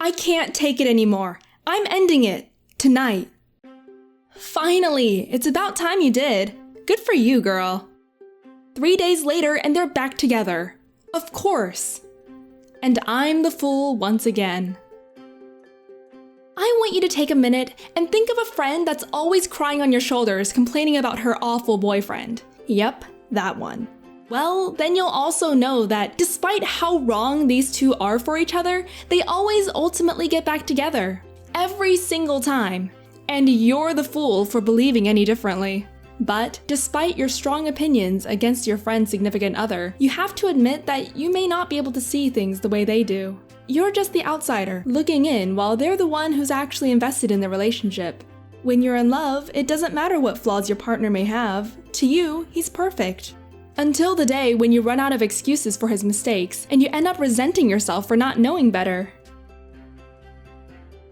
I can't take it anymore. I'm ending it. Tonight. Finally! It's about time you did. Good for you, girl. 3 days later, and they're back together. Of course. And I'm the fool once again. I want you to take a minute and think of a friend that's always crying on your shoulders, complaining about her awful boyfriend. Yep, that one. Well, then you'll also know that despite how wrong these two are for each other, they always ultimately get back together. Every single time. And you're the fool for believing any differently. But despite your strong opinions against your friend's significant other, you have to admit that you may not be able to see things the way they do. You're just the outsider, looking in while they're the one who's actually invested in the relationship. When you're in love, it doesn't matter what flaws your partner may have. To you, he's perfect. Until the day when you run out of excuses for his mistakes, and you end up resenting yourself for not knowing better.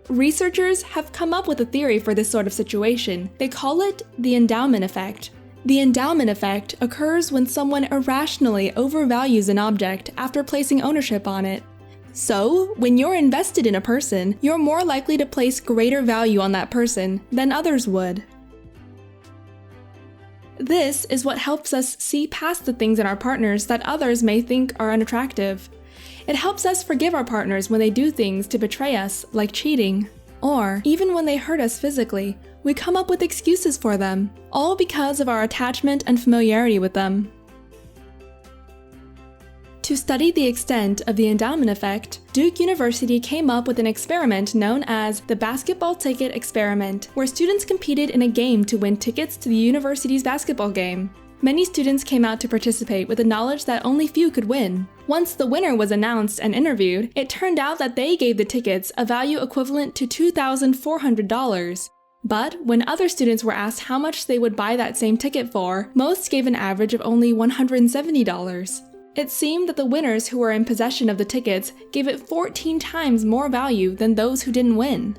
Researchers have come up with a theory for this sort of situation. They call it the Endowment Effect. The Endowment Effect occurs when someone irrationally overvalues an object after placing ownership on it. So, when you're invested in a person, you're more likely to place greater value on that person than others would. This is what helps us see past the things in our partners that others may think are unattractive. It helps us forgive our partners when they do things to betray us, like cheating. Or, even when they hurt us physically, we come up with excuses for them, all because of our attachment and familiarity with them. To study the extent of the endowment effect, Duke University came up with an experiment known as the basketball ticket experiment, where students competed in a game to win tickets to the university's basketball game. Many students came out to participate with the knowledge that only few could win. Once the winner was announced and interviewed, it turned out that they gave the tickets a value equivalent to $2,400. But when other students were asked how much they would buy that same ticket for, most gave an average of only $170. It seemed that the winners who were in possession of the tickets gave it 14 times more value than those who didn't win.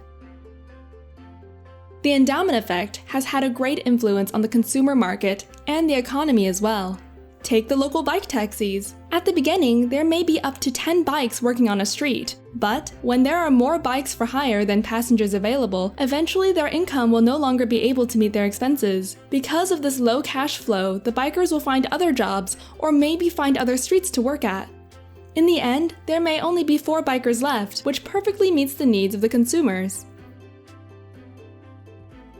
The endowment effect has had a great influence on the consumer market and the economy as well. Take the local bike taxis. At the beginning, there may be up to 10 bikes working on a street, but when there are more bikes for hire than passengers available, eventually their income will no longer be able to meet their expenses. Because of this low cash flow, the bikers will find other jobs or maybe find other streets to work at. In the end, there may only be 4 bikers left, which perfectly meets the needs of the consumers.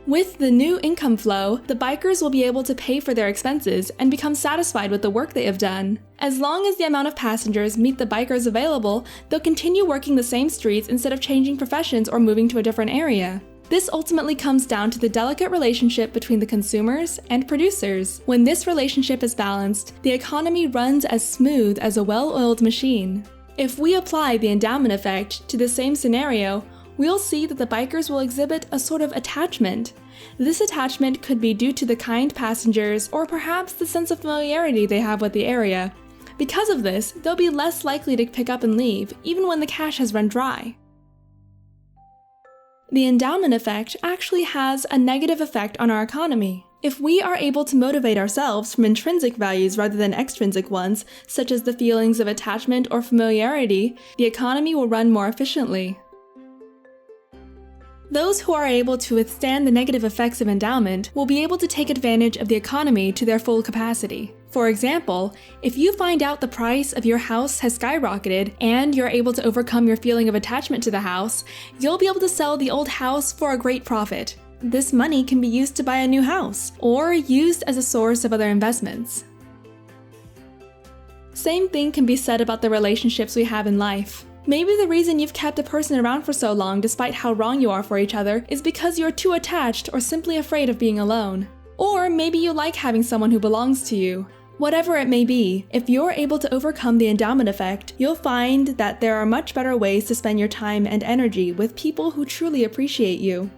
With the new income flow, the bikers will be able to pay for their expenses and become satisfied with the work they have done. As long as the amount of passengers meet the bikers available, they'll continue working the same streets instead of changing professions or moving to a different area. This ultimately comes down to the delicate relationship between the consumers and producers. When this relationship is balanced, the economy runs as smooth as a well-oiled machine. If we apply the endowment effect to the same scenario, we'll see that the bikers will exhibit a sort of attachment. This attachment could be due to the kind passengers or perhaps the sense of familiarity they have with the area. Because of this, they'll be less likely to pick up and leave, even when the cash has run dry. The endowment effect actually has a negative effect on our economy. If we are able to motivate ourselves from intrinsic values rather than extrinsic ones, such as the feelings of attachment or familiarity, the economy will run more efficiently. Those who are able to withstand the negative effects of endowment will be able to take advantage of the economy to their full capacity. For example, if you find out the price of your house has skyrocketed and you're able to overcome your feeling of attachment to the house, you'll be able to sell the old house for a great profit. This money can be used to buy a new house, or used as a source of other investments. Same thing can be said about the relationships we have in life. Maybe the reason you've kept a person around for so long despite how wrong you are for each other is because you're too attached or simply afraid of being alone. Or maybe you like having someone who belongs to you. Whatever it may be, if you're able to overcome the endowment effect, you'll find that there are much better ways to spend your time and energy with people who truly appreciate you.